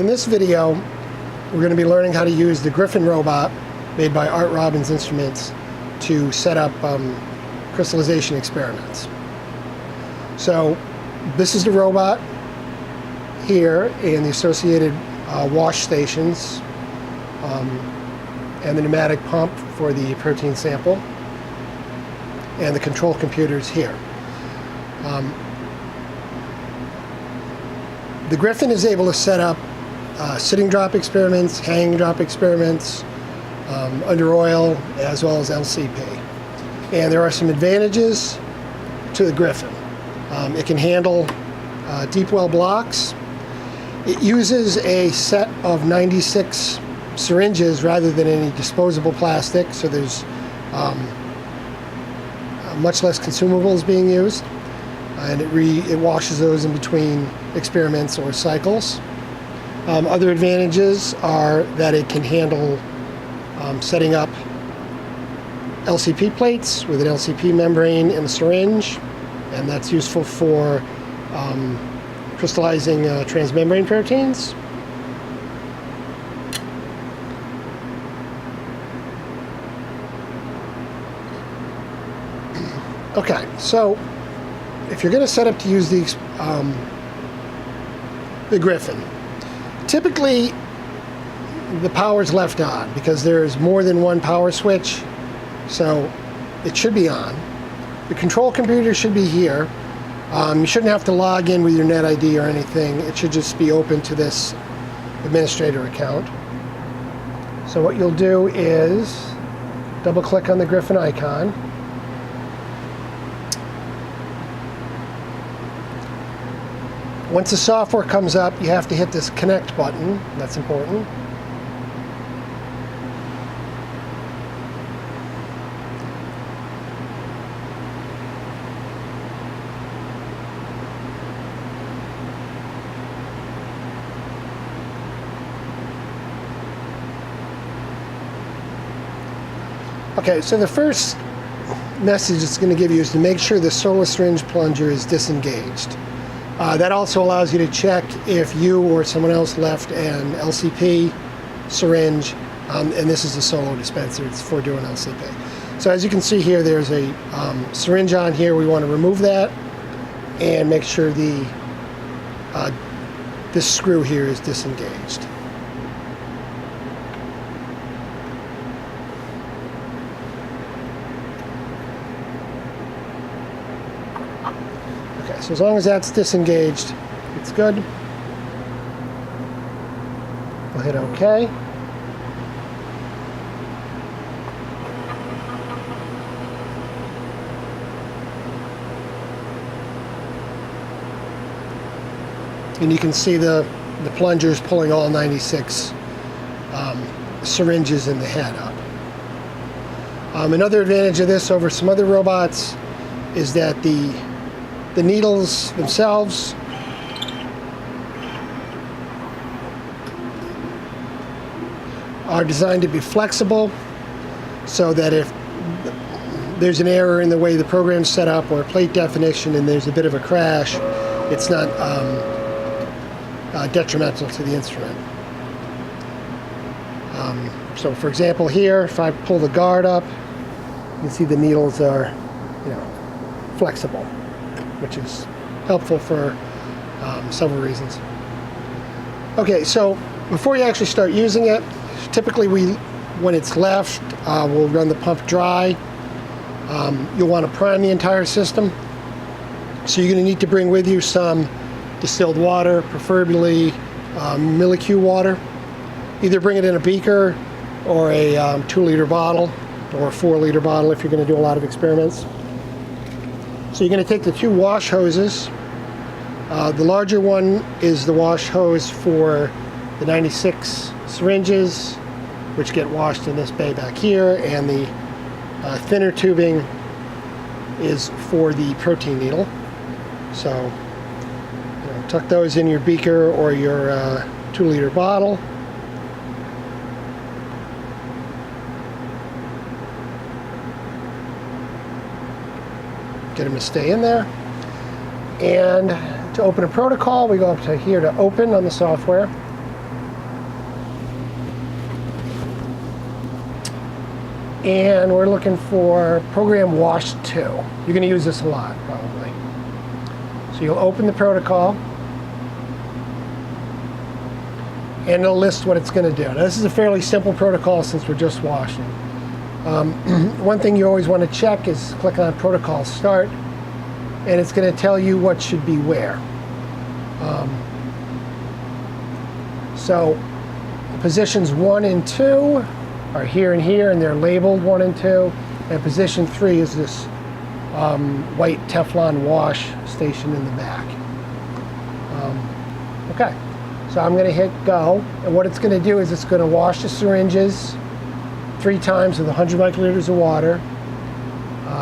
In this video, we're going to be learning how to use the Gryphon robot made by Art Robbins Instruments to set up crystallization experiments. So this is the robot here and the associated wash stations and the pneumatic pump for the protein sample and the control computers here. The Gryphon is able to set up sitting drop experiments, hanging drop experiments, under oil, as well as LCP. And there are some advantages to the Gryphon. It can handle deep well blocks. It uses a set of 96 syringes rather than any disposable plastic, so there's much less consumables being used. And it washes those in between experiments or cycles. Other advantages are that it can handle setting up LCP plates with an LCP membrane and a syringe, and that's useful for crystallizing transmembrane proteins. Okay, so if you're going to set up to use the Gryphon, typically the power's left on because there's more than one power switch, so it should be on. The control computer should be here. You shouldn't have to log in with your net ID or anything. It should just be open to this administrator account. So what you'll do is double click on the Gryphon icon. Once the software comes up, you have to hit this connect button. That's important. Okay, so the first message it's going to give you is to make sure the solar syringe plunger is disengaged. That also allows you to check if you or someone else left an LCP syringe, and this is a solo dispenser. It's for doing LCP. So as you can see here, there's a syringe on here. We want to remove that and make sure this screw here is disengaged. So as long as that's disengaged, it's good. We'll hit OK. And you can see the plungers pulling all 96 syringes in the head up. Another advantage of this over some other robots is that the needles themselves are designed to be flexible so that if there's an error in the way the program's set up or plate definition and there's a bit of a crash, it's not detrimental to the instrument. So for example here, if I pull the guard up, you can see the needles are, flexible, which is helpful for several reasons. Okay, so before you actually start using it, typically when it's left, we'll run the pump dry. You'll want to prime the entire system. So you're going to need to bring with you some distilled water, preferably millicue water. Either bring it in a beaker or a 2-liter bottle or a 4-liter bottle if you're going to do a lot of experiments. So you're going to take the 2 wash hoses. The larger one is the wash hose for the 96 syringes, which get washed in this bay back here, and the thinner tubing is for the protein needle. So tuck those in your beaker or your 2-liter bottle. Get them to stay in there. And to open a protocol, we go up to here to open on the software. And we're looking for program wash 2. You're going to use this a lot, probably. So you'll open the protocol, and it'll list what it's going to do. Now, this is a fairly simple protocol since we're just washing. One thing you always want to check is click on Protocol Start, and it's going to tell you what should be where. So positions 1 and 2 are here and here, and they're labeled 1 and 2. And position 3 is this white Teflon wash station in the back. Okay, so I'm going to hit go, and what it's going to do is it's going to wash the syringes 3 times with 100 microliters of water.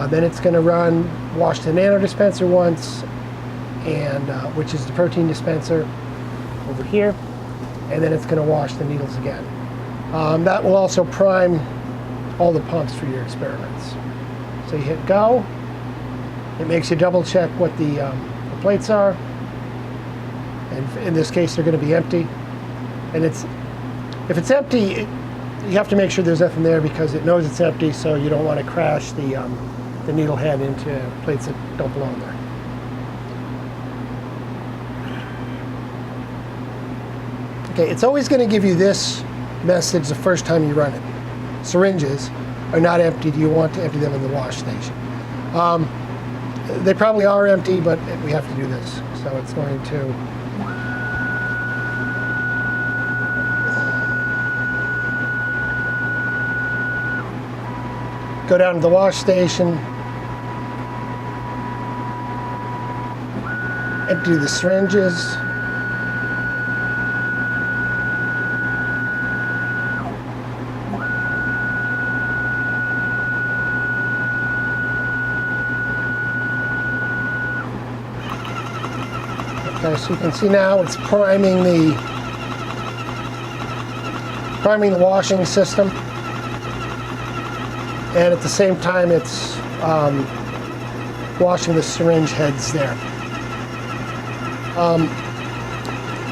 Then it's going to wash the nano dispenser once, and which is the protein dispenser over here, and then it's going to wash the needles again. That will also prime all the pumps for your experiments. So you hit go. It makes you double check what the plates are, and in this case they're going to be empty. And if it's empty, you have to make sure there's nothing there because it knows it's empty, so you don't want to crash the needle head into plates that don't belong there. Okay, it's always going to give you this message the first time you run it. Syringes are not empty. Do you want to empty them in the wash station? They probably are empty, but we have to do this. So it's going to go down to the wash station, empty the syringes. Okay, so you can see now it's priming the washing system, and at the same time it's washing the syringe heads there.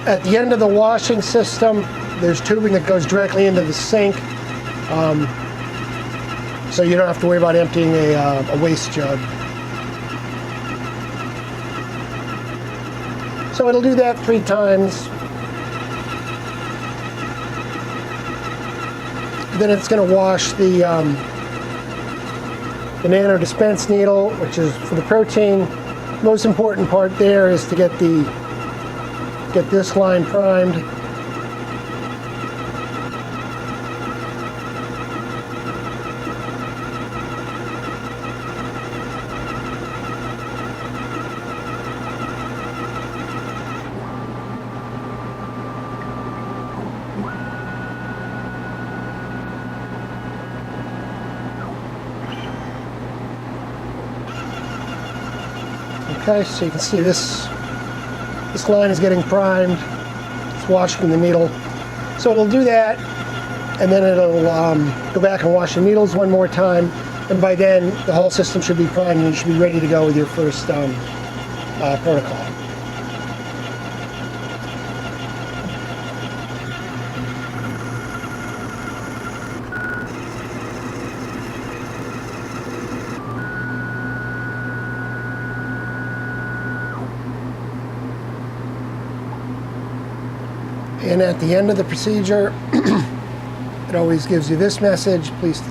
At the end of the washing system, there's tubing that goes directly into the sink, so you don't have to worry about emptying a waste jug. So it'll do that 3 times. Then it's going to wash the nano dispense needle, which is for the protein. Most important part there is to get this line primed. Okay, so you can see this line is getting primed. It's washing the needle. So it'll do that, and then it'll go back and wash the needles one more time, and by then the whole system should be primed and you should be ready to go with your first protocol. And at the end of the procedure, it always gives you this message: please,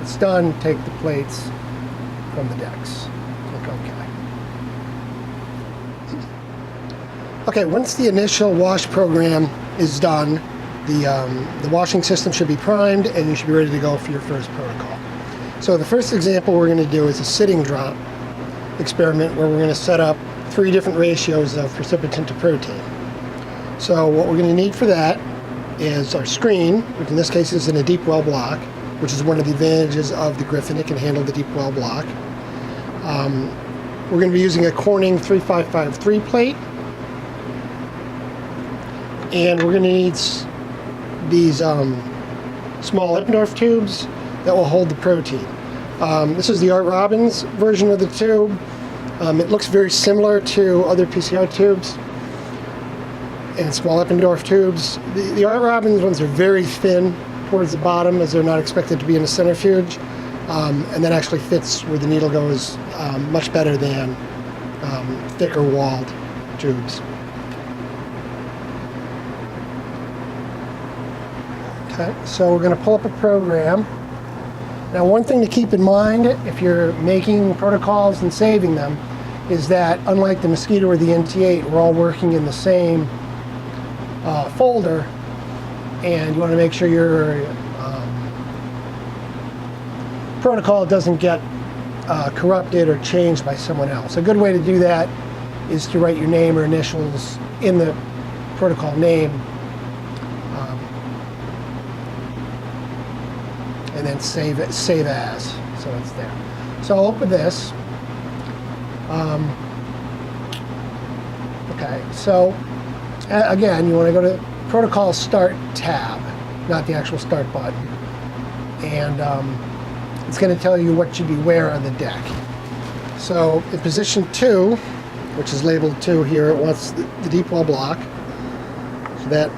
it's done, take the plates from the decks. Click OK. Okay, once the initial wash program is done, the washing system should be primed and you should be ready to go for your first protocol. So the first example we're going to do is a sitting drop experiment where we're going to set up 3 different ratios of precipitant to protein. So what we're going to need for that is our screen, which in this case is in a deep well block, which is one of the advantages of the Gryphon. It can handle the deep well block. We're going to be using a Corning 3553 plate, and we're going to need these small Eppendorf tubes that will hold the protein. This is the Art Robbins version of the tube. It looks very similar to other PCR tubes and small Eppendorf tubes. The Art Robbins ones are very thin towards the bottom, as they're not expected to be in a centrifuge. and that actually fits where the needle goes much better than thicker walled tubes. Okay, so we're going to pull up a program. Now, one thing to keep in mind if you're making protocols and saving them is that unlike the Mosquito or the NT8, we're all working in the same folder, and you want to make sure your protocol doesn't get corrupted or changed by someone else. A good way to do that is to write your name or initials in the protocol name, and then save as, so it's there. So I'll open this. Okay, so again, you want to go to Protocol Start tab, not the actual Start button, and it's going to tell you what should be where on the deck. So in position 2, which is labeled 2 here, it wants the deep well block. So that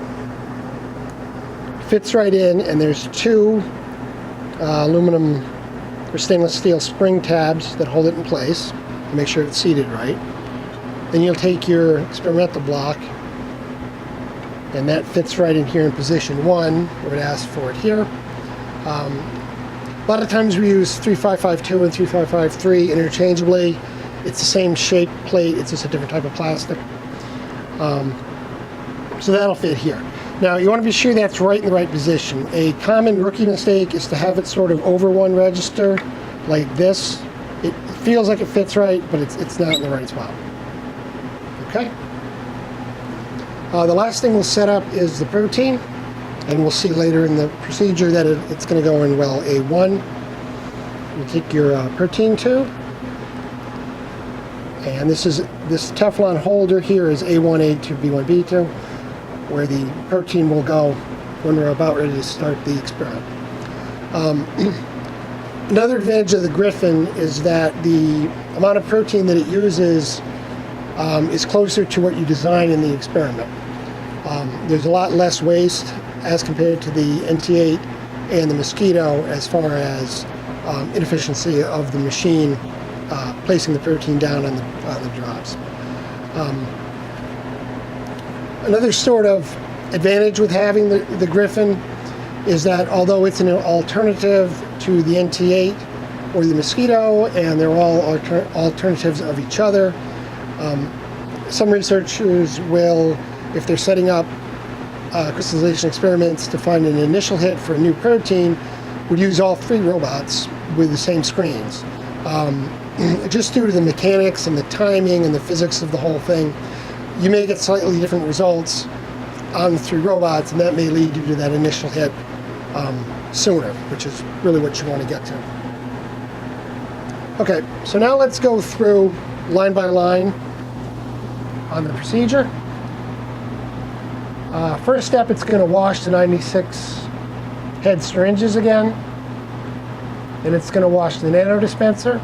fits right in, and there's 2 aluminum or stainless steel spring tabs that hold it in place to make sure it's seated right. Then you'll take your experimental block, and that fits right in here in position 1, where it asks for it here. A lot of times we use 3552 and 3553 interchangeably. It's the same shape plate, it's just a different type of plastic. So that'll fit here. Now you want to be sure that's right in the right position. A common rookie mistake is to have it sort of over one register, like this. It feels like it fits right, but it's not in the right spot. Okay? The last thing we'll set up is the protein, and we'll see later in the procedure that it's going to go in well A1. You take your protein tube, and this Teflon holder here is A1, A2, B1, B2, where the protein will go when we're about ready to start the experiment. Another advantage of the Gryphon is that the amount of protein that it uses is closer to what you design in the experiment. There's a lot less waste as compared to the NT8 and the Mosquito as far as inefficiency of the machine placing the protein down on the drops. Another sort of advantage with having the Gryphon is that although it's an alternative to the NT8 or the Mosquito, and they're all alternatives of each other, some researchers will, if they're setting up crystallization experiments to find an initial hit for a new protein, would use all 3 robots with the same screens. Just due to the mechanics and the timing and the physics of the whole thing, you may get slightly different results on the 3 robots, and that may lead you to that initial hit sooner, which is really what you want to get to. Okay, so now let's go through line by line on the procedure. First step, it's going to wash the 96 head syringes again. Then it's going to wash the nano dispenser.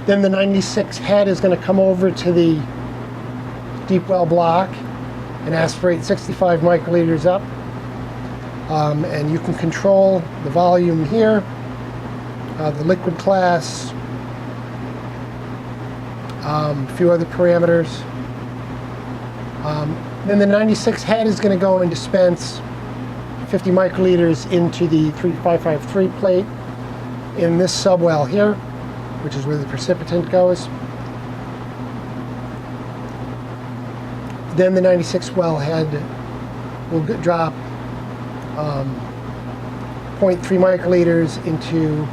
Then the 96 head is going to come over to the deep well block and aspirate 65 microliters up. And you can control the volume here, the liquid class, a few other parameters. Then the 96 head is going to go and dispense 50 microliters into the 3553 plate in this subwell here, which is where the precipitant goes. Then the 96 well head will drop 0.3 microliters into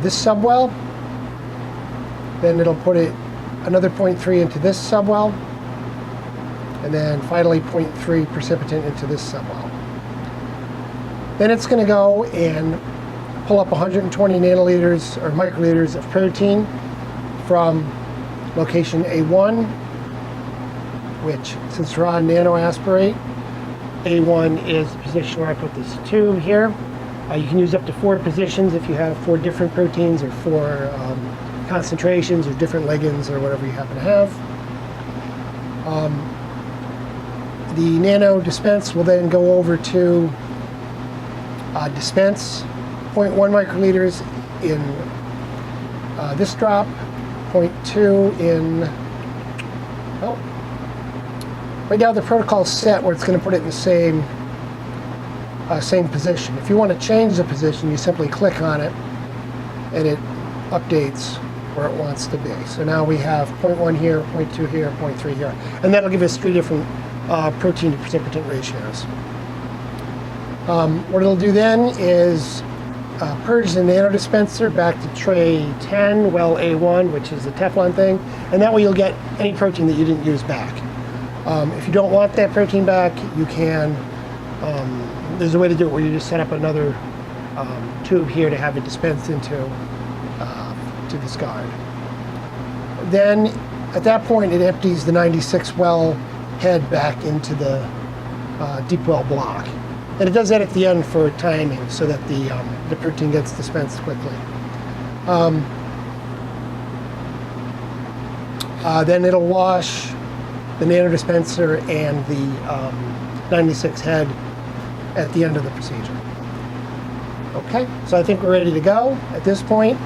this subwell. Then it'll put another 0.3 into this subwell, and then finally 0.3 precipitant into this subwell. Then it's going to go and pull up 120 nanoliters or microliters of protein from location A1, which, since we're on nano aspirate, A1 is the position where I put this tube here. You can use up to 4 positions if you have 4 different proteins or 4 concentrations or different ligands or whatever you happen to have. The nano dispense will then go over to dispense 0.1 microliters in this drop, 0.2 in, oh, right now the protocol's set where it's going to put it in the same position. If you want to change the position, you simply click on it and it updates where it wants to be. So now we have 0.1 here, 0.2 here, 0.3 here. And that'll give us 3 different protein to precipitant ratios. What it'll do then is purge the nanodispenser back to tray 10, well A1, which is the Teflon thing. And that way you'll get any protein that you didn't use back. If you don't want that protein back, you can, there's a way to do it where you just set up another tube here to have it dispensed into to discard. Then at that point it empties the 96 well head back into the deep well block. And it does that at the end for timing so that the protein gets dispensed quickly. Then it'll wash the nanodispenser and the 96 head at the end of the procedure. Okay, so I think we're ready to go at this point.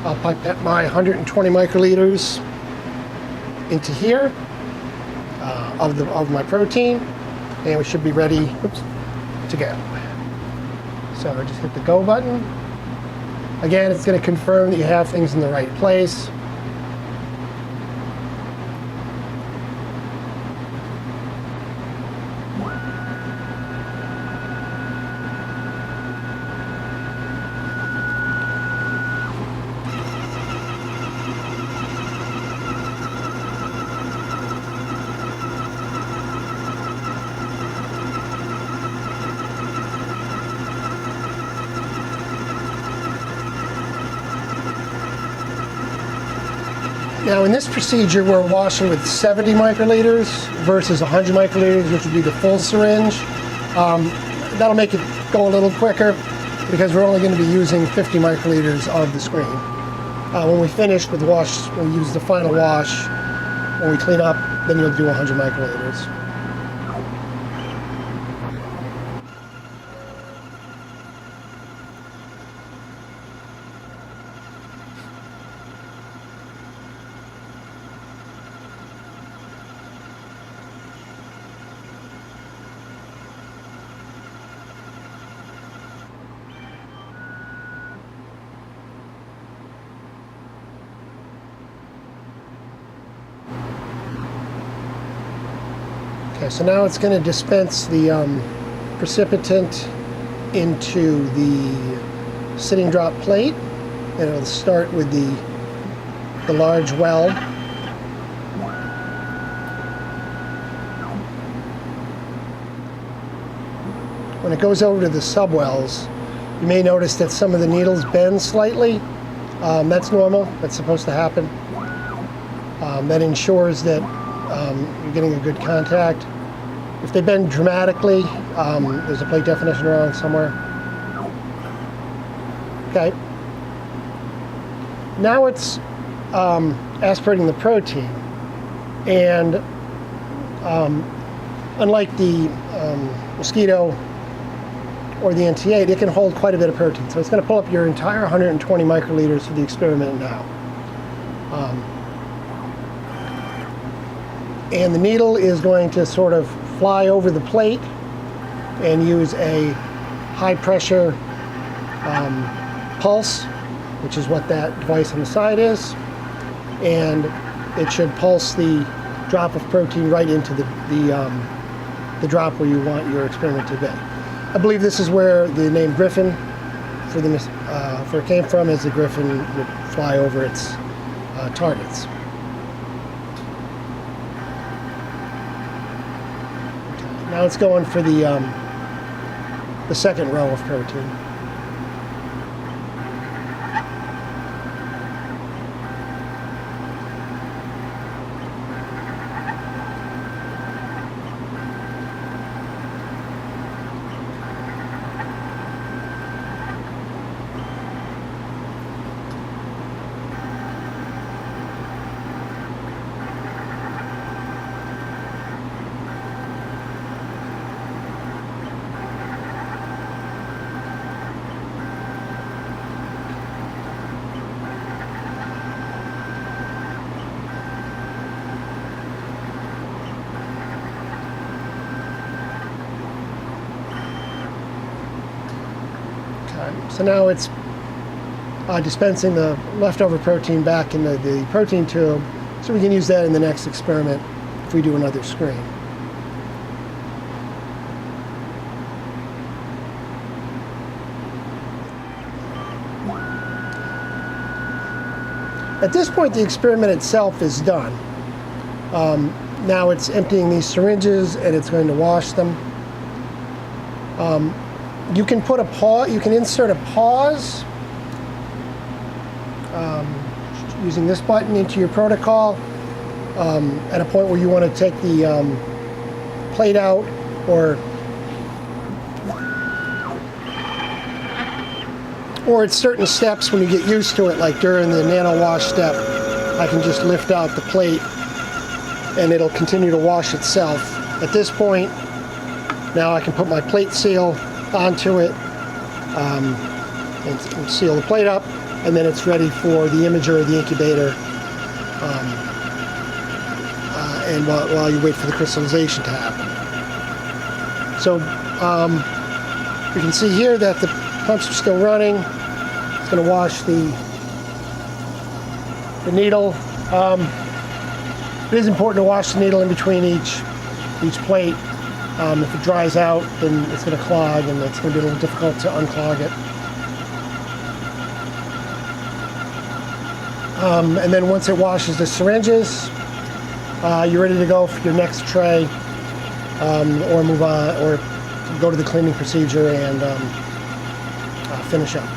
I'll pipette my 120 microliters into here of my protein, and we should be ready to go. So I just hit the go button. Again, it's going to confirm that you have things in the right place. Now in this procedure, we're washing with 70 microliters versus 100 microliters, which would be the full syringe. That'll make it go a little quicker because we're only going to be using 50 microliters of the screen. When we finish with the wash, when we use the final wash, when we clean up, then you'll do 100 microliters. Okay, so now it's going to dispense the precipitant into the sitting drop plate, and it'll start with the large well. When it goes over to the subwells, you may notice that some of the needles bend slightly. That's normal. That's supposed to happen. That ensures that you're getting a good contact. If they bend dramatically, there's a plate definition wrong somewhere. Okay. Now it's aspirating the protein, and unlike the mosquito or the NT8, it can hold quite a bit of protein. So it's going to pull up your entire 120 microliters for the experiment now. And the needle is going to sort of fly over the plate and use a high pressure pulse, which is what that device on the side is. And it should pulse the drop of protein right into the drop where you want your experiment to be. I believe this is where the name Gryphon for it came from, as the Gryphon would fly over its targets. Now it's going for the second row of protein. So now it's dispensing the leftover protein back into the protein tube, so we can use that in the next experiment if we do another screen. At this point, the experiment itself is done. Now it's emptying these syringes and it's going to wash them. You can put a pause. You can insert a pause using this button into your protocol at a point where you want to take the plate out, or at certain steps when you get used to it, like during the nano wash step, I can just lift out the plate and it'll continue to wash itself. At this point, now I can put my plate seal onto it and seal the plate up, and then it's ready for the imager or the incubator, and while you wait for the crystallization to happen. So you can see here that the pumps are still running. It's going to wash the needle. It is important to wash the needle in between each plate. If it dries out, then it's going to clog, and it's going to be a little difficult to unclog it. And then once it washes the syringes, you're ready to go for your next tray, or move on, or go to the cleaning procedure and finish up.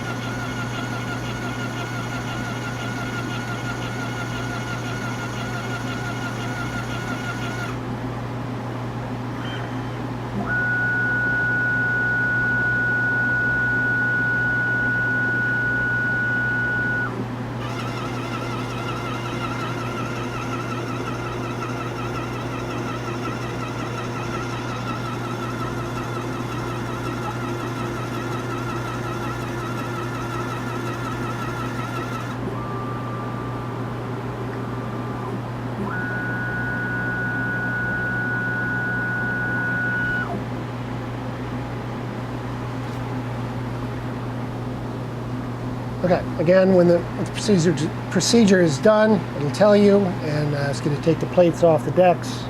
Okay, again, when the procedure is done, it'll tell you, and it's going to take the plates off the decks.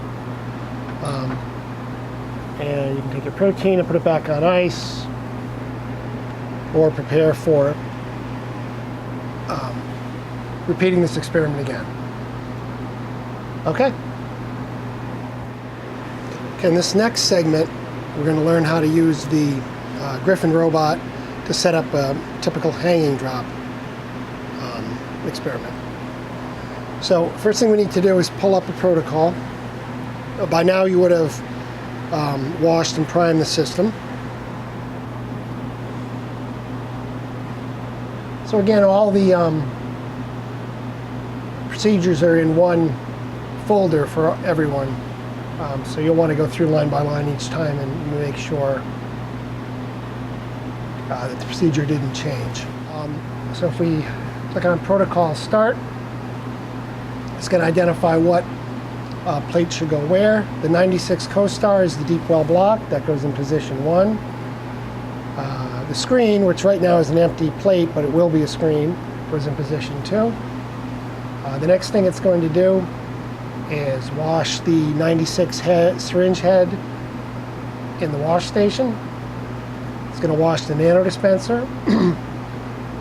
And you can take your protein and put it back on ice, or prepare for repeating this experiment again. Okay? Okay, in this next segment, we're going to learn how to use the Gryphon robot to set up a typical hanging drop experiment. So first thing we need to do is pull up a protocol. By now you would have washed and primed the system. So again, all the procedures are in one folder for everyone. So you'll want to go through line by line each time and make sure that the procedure didn't change. So if we click on Protocol Start, it's going to identify what plate should go where. The 96 co-star is the deep well block. That goes in position 1. The screen, which right now is an empty plate, but it will be a screen, goes in position 2. The next thing it's going to do is wash the 96 syringe head in the wash station. It's going to wash the nano dispenser.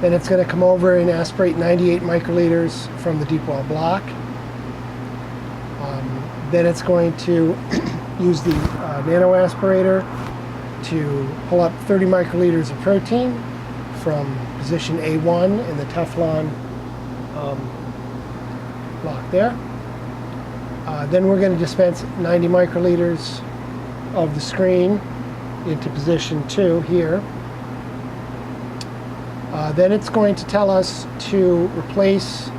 Then it's going to come over and aspirate 98 microliters from the deep well block. Then it's going to use the nano aspirator to pull up 30 microliters of protein from position A1 in the Teflon block there. Then we're going to dispense 90 microliters of the screen into position 2 here. Then it's going to tell us to replace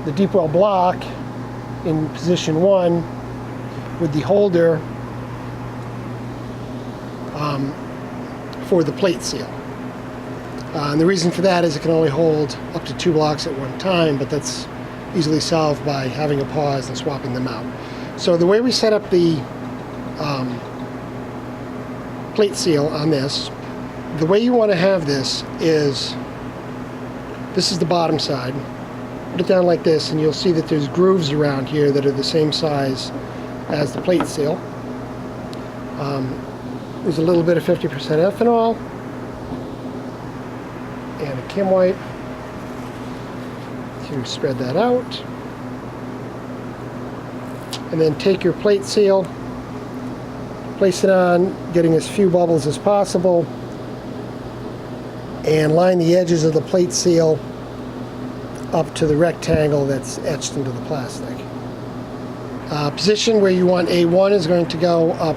the deep well block in position 1 with the holder for the plate seal. And the reason for that is it can only hold up to 2 blocks at one time, but that's easily solved by having a pause and swapping them out. So the way we set up the plate seal on this the way you want to have this is the bottom side. Put it down like this, and you'll see that there's grooves around here that are the same size as the plate seal. There's a little bit of 50% ethanol and a Kim wipe to spread that out. And then take your plate seal, place it on, getting as few bubbles as possible, and line the edges of the plate seal up to the rectangle that's etched into the plastic. Position where you want A1 is going to go up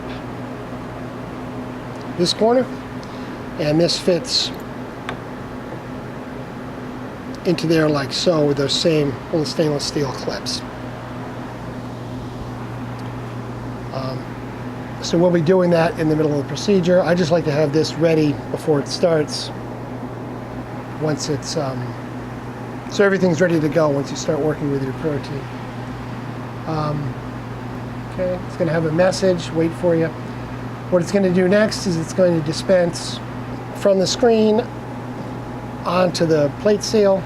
this corner, and this fits into there like so with those same little stainless steel clips. So we'll be doing that in the middle of the procedure. I just like to have this ready before it starts. Once it's so everything's ready to go once you start working with your protein. Okay, it's going to have a message, wait for you. What it's going to do next is it's going to dispense from the screen onto the plate seal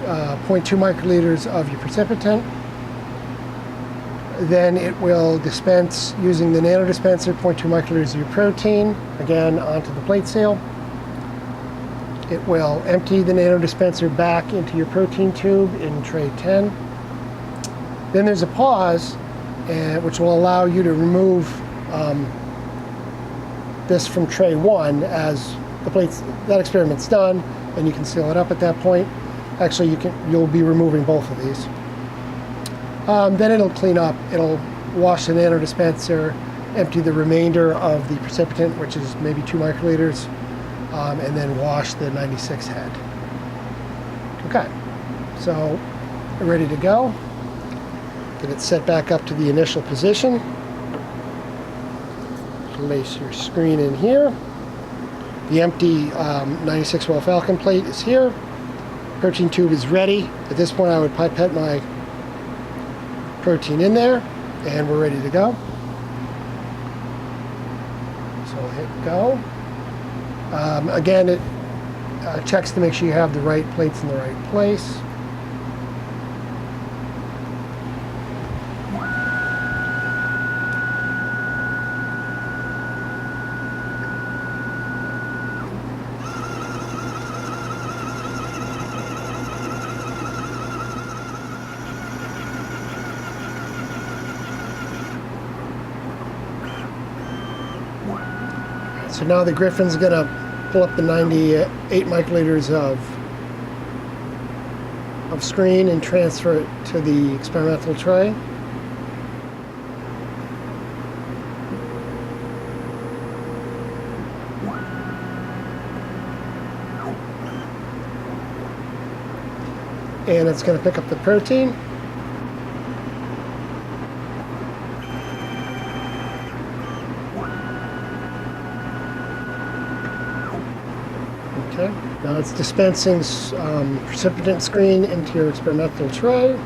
0.2 microliters of your precipitant. Then it will dispense using the nano dispenser 0.2 microliters of your protein, again onto the plate seal. It will empty the nano dispenser back into your protein tube in tray 10. Then there's a pause, which will allow you to remove this from tray 1 as that experiment's done, and you can seal it up at that point. Actually, you'll be removing both of these. Then it'll clean up. It'll wash the nano dispenser, empty the remainder of the precipitant, which is maybe 2 microliters, and then wash the 96 head. Okay, so we're ready to go. Get it set back up to the initial position. Place your screen in here. The empty 96 well Falcon plate is here. Protein tube is ready. At this point, I would pipette my protein in there, and we're ready to go. So I'll hit go. Again, it checks to make sure you have the right plates in the right place. So now the Gryphon's going to pull up the 98 microliters of screen and transfer it to the experimental tray. And it's going to pick up the protein. Okay, now it's dispensing precipitant screen into your experimental tray.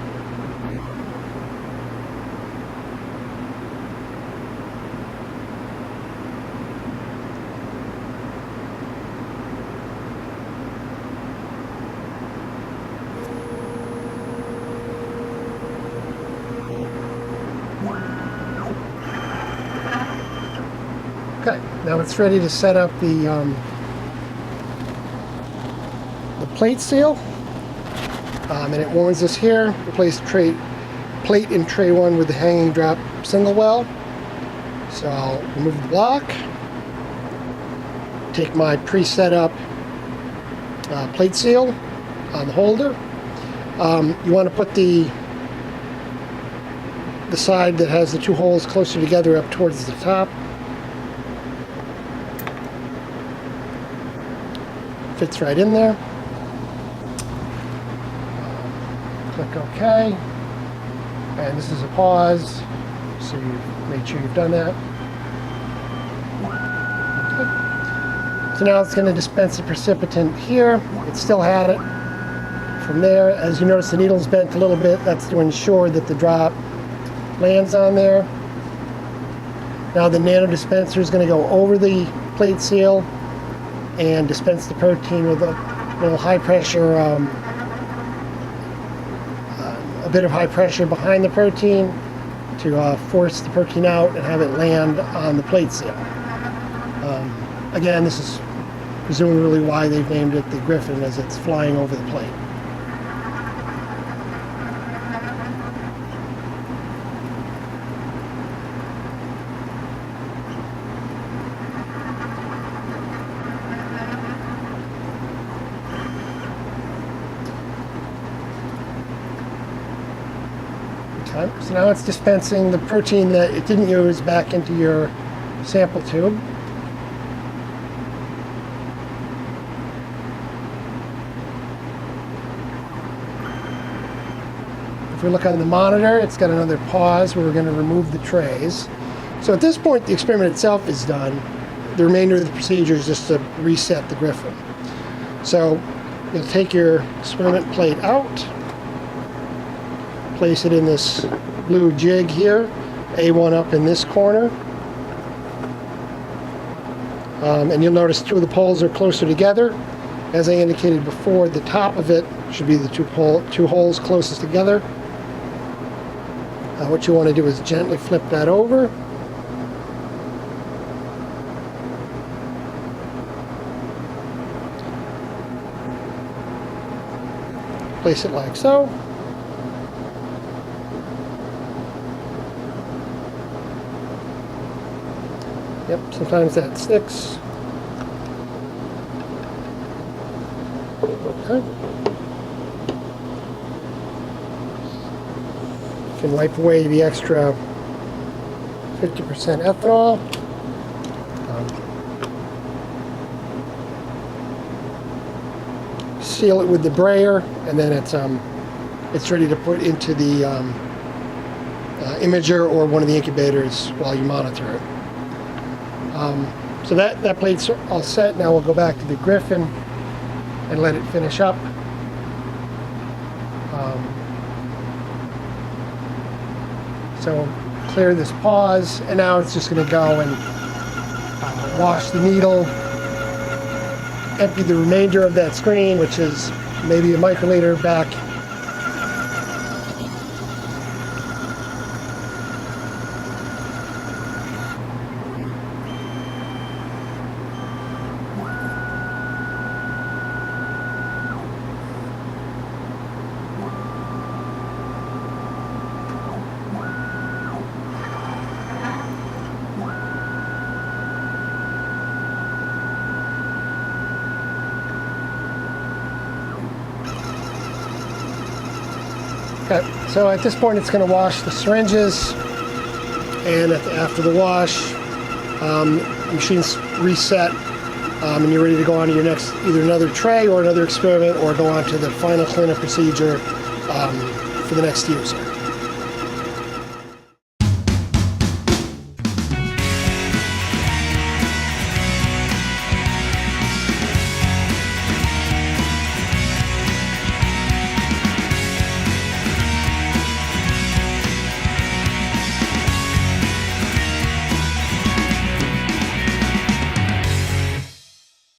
Okay, now it's ready to set up the plate seal, and it warns us here. Replace plate in tray 1 with the hanging drop single well. So I'll remove the block, take my pre-set up plate seal on the holder. You want to put the side that has the 2 holes closer together up towards the top. Fits right in there. Click OK, and this is a pause, so you've made sure you've done that. Okay. So now it's going to dispense the precipitant here. It still had it from there. As you notice, the needle's bent a little bit. That's to ensure that the drop lands on there. Now the nano dispenser is going to go over the plate seal and dispense the protein with a little high pressure, a bit of high pressure behind the protein to force the protein out and have it land on the plate seal. Again, this is presumably why they've named it the Gryphon, as it's flying over the plate. Okay, so now it's dispensing the protein that it didn't use back into your sample tube. If we look on the monitor, it's got another pause where we're going to remove the trays. So at this point, the experiment itself is done. The remainder of the procedure is just to reset the Gryphon. So you'll take your experiment plate out, place it in this blue jig here, A1 up in this corner. And you'll notice two of the poles are closer together. As I indicated before, the top of it should be the two holes closest together. What you want to do is gently flip that over. Place it like so. Yep, sometimes that sticks. Okay. You can wipe away the extra 50% ethanol. Seal it with the brayer, and then it's ready to put into the imager or one of the incubators while you monitor it. So that plate's all set. Now we'll go back to the Gryphon and let it finish up. So clear this pause, and now it's just going to go and wash the needle, empty the remainder of that screen, which is maybe a microliter, back. Okay, so at this point it's going to wash the syringes, and after the wash, the machine's reset, and you're ready to go on to your next, either another tray or another experiment, or go on to the final cleanup procedure for the next user.